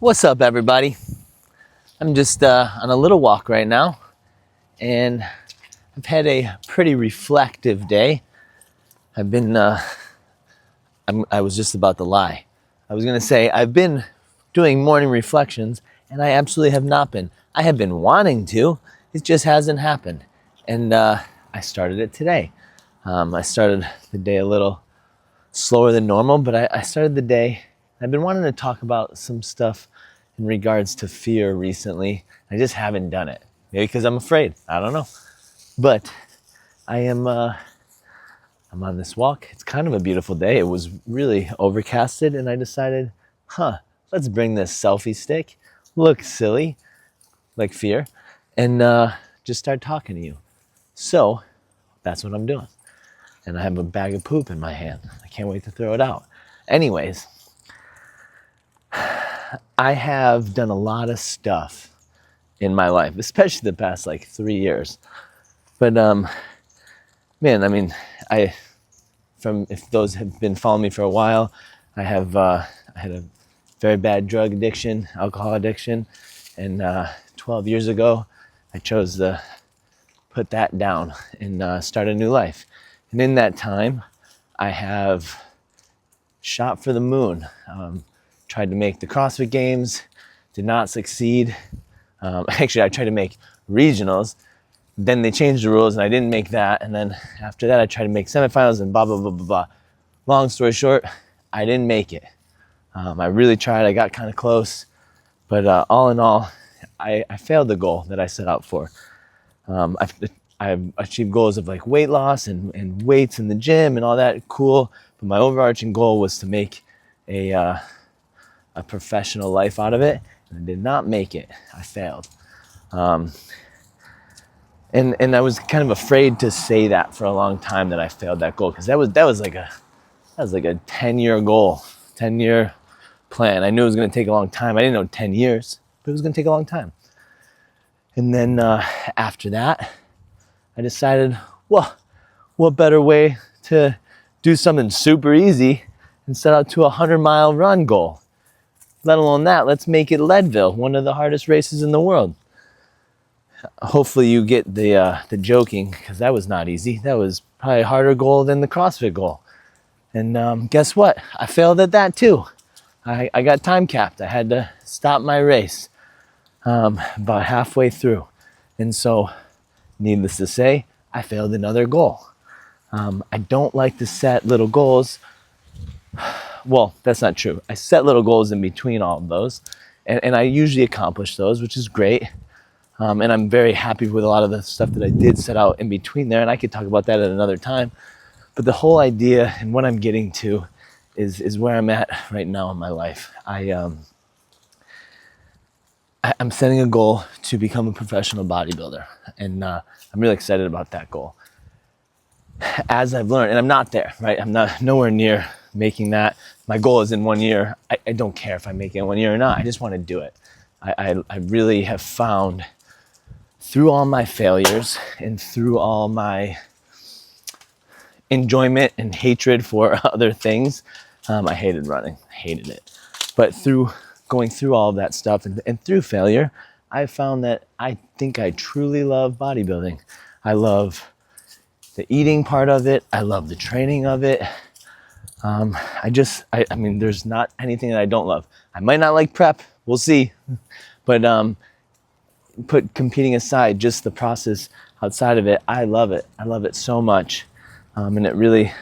What's up, everybody? I'm just on a little walk right now, and I've had a pretty reflective day. I've been, I was just about to lie. I was going to say I've been doing morning reflections, and I absolutely have not been. I have been wanting to, it just hasn't happened. And I started it today. I started the day a little slower than normal, but I started the day. I've been wanting to talk about some stuff in regards to fear recently. I just haven't done it. Maybe because I'm afraid. I don't know. But I am. I'm on this walk. It's kind of a beautiful day. It was really overcasted, and I decided, let's bring this selfie stick, look silly, like fear, and just start talking to you. So that's what I'm doing. And I have a bag of poop in my hand. I can't wait to throw it out. Anyways, I have done a lot of stuff in my life, especially the past like 3 years. But man, I mean, if those have been following me for a while, I had a very bad drug addiction, alcohol addiction, and 12 years ago, I chose to put that down and start a new life. And in that time, I have shot for the moon. Tried to make the CrossFit Games, did not succeed. Actually, I tried to make regionals. Then they changed the rules and I didn't make that. And then after that, I tried to make semifinals and blah, blah, blah, blah, blah. Long story short, I didn't make it. I really tried. I got kind of close. But all in all, I failed the goal that I set out for. I've achieved goals of like weight loss and weights in the gym and all that. Cool. But my overarching goal was to make a professional life out of it, and I did not make it. I failed. And I was kind of afraid to say that for a long time that I failed that goal, because that was like a 10-year goal, 10-year plan. I knew it was going to take a long time. I didn't know 10 years, but it was going to take a long time. And then after that, I decided, well, what better way to do something super easy and set out to a 100-mile run goal? Let alone that, let's make it Leadville, one of the hardest races in the world. Hopefully you get the joking, because that was not easy. That was probably a harder goal than the CrossFit goal. And guess what? I failed at that too. I got time capped. I had to stop my race about halfway through. And so, needless to say, I failed another goal. I don't like to set little goals. Well, that's not true. I set little goals in between all of those, and I usually accomplish those, which is great. And I'm very happy with a lot of the stuff that I did set out in between there, and I could talk about that at another time. But the whole idea and what I'm getting to is where I'm at right now in my life. I'm setting a goal to become a professional bodybuilder, and I'm really excited about that goal. As I've learned, and I'm not there, right? I'm not nowhere near making that. My goal is in 1 year. I don't care if I make it in 1 year or not. I just want to do it. I really have found, through all my failures and through all my enjoyment and hatred for other things, I hated running. I hated it. But through going through all of that stuff and through failure, I found that I think I truly love bodybuilding. I love the eating part of it. I love the training of it. I mean, there's not anything that I don't love. I might not like prep. We'll see. But put competing aside, just the process outside of it, I love it. I love it so much. And it really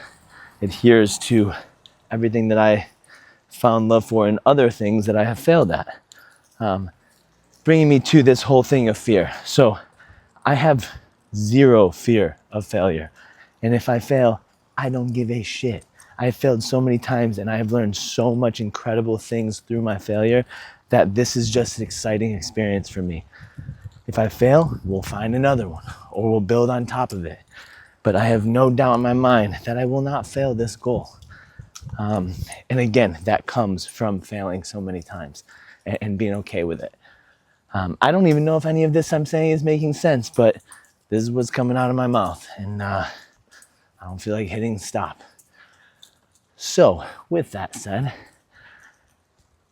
adheres to everything that I found love for and other things that I have failed at. Bringing me to this whole thing of fear. So I have zero fear of failure. And if I fail, I don't give a shit. I have failed so many times, and I have learned so much incredible things through my failure that this is just an exciting experience for me. If I fail, we'll find another one, or we'll build on top of it. But I have no doubt in my mind that I will not fail this goal. And again, that comes from failing so many times and being okay with it. I don't even know if any of this I'm saying is making sense, but this is what's coming out of my mouth, and I don't feel like hitting stop. So, with that said,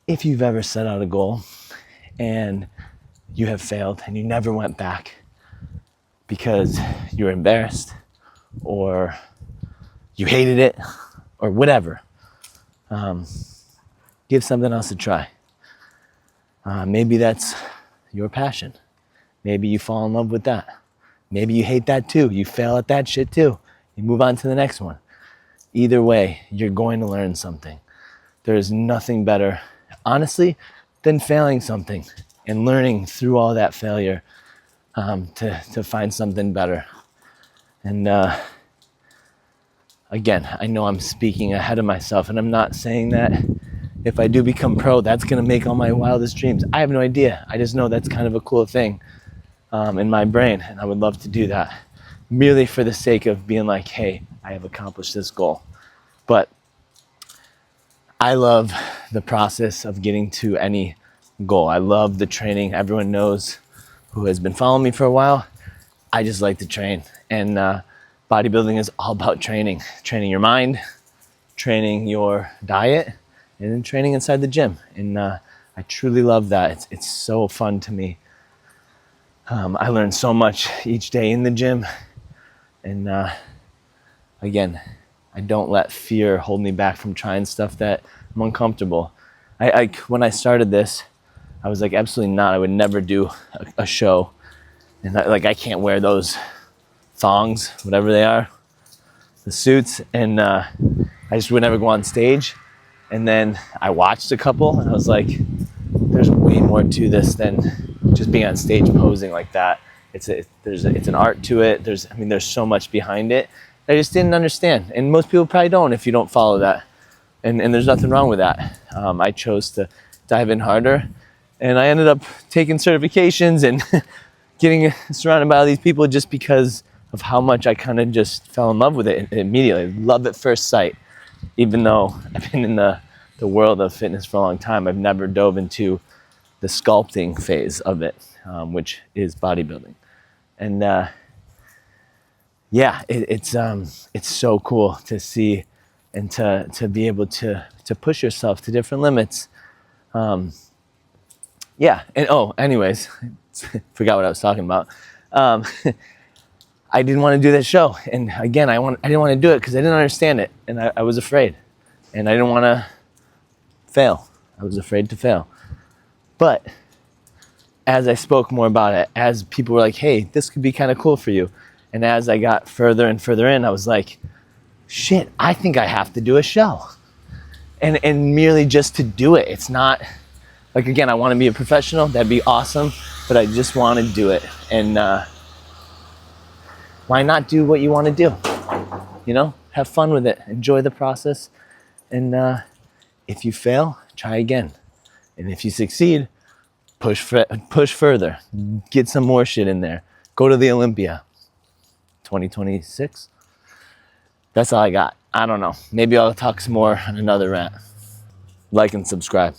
if you've ever set out a goal and you have failed and you never went back because you're embarrassed or you hated it or whatever, give something else a try. Maybe that's your passion. Maybe you fall in love with that. Maybe you hate that too. You fail at that shit too. You move on to the next one. Either way, you're going to learn something. There is nothing better, honestly, than failing something and learning through all that failure to find something better. And again, I know I'm speaking ahead of myself, and I'm not saying that if I do become pro, that's going to make all my wildest dreams. I have no idea. I just know that's kind of a cool thing in my brain, and I would love to do that merely for the sake of being like, hey, I have accomplished this goal. But I love the process of getting to any goal. I love the training. Everyone knows who has been following me for a while. I just like to train. And bodybuilding is all about training. Training your mind, training your diet, and then training inside the gym. And I truly love that. It's so fun to me. I learn so much each day in the gym. And again, I don't let fear hold me back from trying stuff that I'm uncomfortable. When I started this, I was like, absolutely not. I would never do a show. And I can't wear those thongs, whatever they are, the suits. And I just would never go on stage. And then I watched a couple and I was like, there's way more to this than just being on stage posing like that. It's an art to it. There's so much behind it. I just didn't understand. And most people probably don't if you don't follow that. And there's nothing wrong with that. I chose to dive in harder. And I ended up taking certifications and getting surrounded by all these people just because of how much I kind of just fell in love with it immediately. Love at first sight. Even though I've been in the world of fitness for a long time, I've never dove into the sculpting phase of it, which is bodybuilding. And it's so cool to see and to be able to push yourself to different limits. Anyways, forgot what I was talking about. I didn't want to do that show. And again, I didn't want to do it because I didn't understand it. And I was afraid. And I didn't want to fail. I was afraid to fail. But as I spoke more about it, as people were like, hey, this could be kind of cool for you. And as I got further and further in, I was like, shit, I think I have to do a show. And merely just to do it. It's not, like, again, I want to be a professional. That'd be awesome. But I just want to do it. And why not do what you want to do? You know, have fun with it. Enjoy the process. And if you fail, try again. And if you succeed, push further. Get some more shit in there. Go to the Olympia. 2026. That's all I got. I don't know. Maybe I'll talk some more on another rant. Like and subscribe.